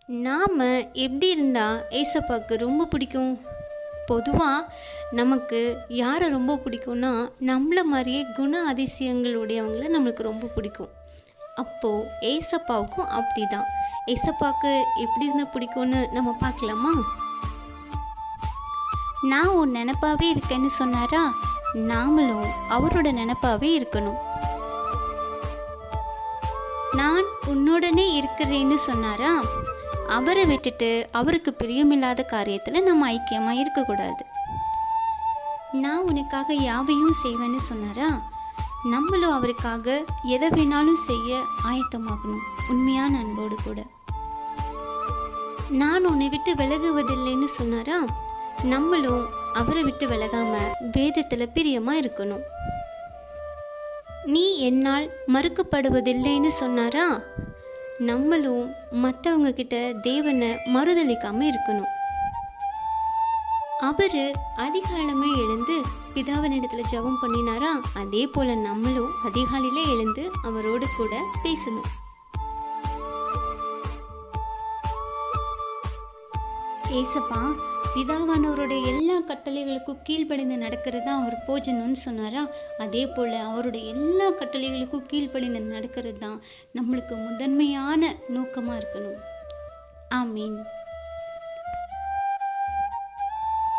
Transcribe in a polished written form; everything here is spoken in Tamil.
நாம் எப்படி இருந்தால் ஏசப்பாவுக்கு ரொம்ப பிடிக்கும்? பொதுவாக நமக்கு யாரை ரொம்ப பிடிக்கும்னா, நம்மள மாதிரியே குண அதிசயங்கள் உடையவங்கள நம்மளுக்கு ரொம்ப பிடிக்கும். அப்போது ஏசப்பாவுக்கும் அப்படி தான். ஏசப்பாவுக்கு எப்படி இருந்தால் பிடிக்கும்னு நம்ம பார்க்கலாமா? நான் உன் நினப்பாவே இருக்கேன்னு சொன்னாரா, நாமளும் அவரோட நினப்பாவே இருக்கணும். நான் உன்னுடனே இருக்கிறேன்னு சொன்னாரா, அவரை விட்டுட்டு அவருக்கு பிரியமில்லாத காரியத்தில் நம்ம ஐக்கியமாக இருக்கக்கூடாது. நான் உனக்காக யாவையும் செய்வேன்னு சொன்னாரா, நம்மளும் அவருக்காக எதை வேணாலும் செய்ய ஆயத்தமாகணும், உண்மையான அன்போடு கூட. நான் உன்னை விட்டு விலகுவதில்லைன்னு சொன்னாரா, நம்மளும் அவரை விட்டு விலகாம வேதத்தில் பிரியமாக இருக்கணும். நீ என்னால் மறுக்கப்படுவதில்லைன்னு சொன்னாரா, நம்மளும் மற்றவங்க கிட்ட தேவனை மறுதளிக்காமல் இருக்கணும். அவர் அதிகாலமே எழுந்து பிதாவினிடத்தில் ஜெபம் பண்ணினாரா, அதே போல் நம்மளும் அதிகாலையிலே எழுந்து அவரோடு கூட பேசணும். ஏசப்பா பிதாவானவருடைய எல்லா கட்டளைகளுக்கும் கீழ்ப்படிந்து நடக்கிறது தான் அவர் போஜனம்னு சொன்னாரா, அதே போல் அவருடைய எல்லா கட்டளைகளுக்கும் கீழ்ப்படிந்து நடக்கிறது தான் நம்மளுக்கு முதன்மையான நோக்கமாக இருக்கணும். ஆமீன்.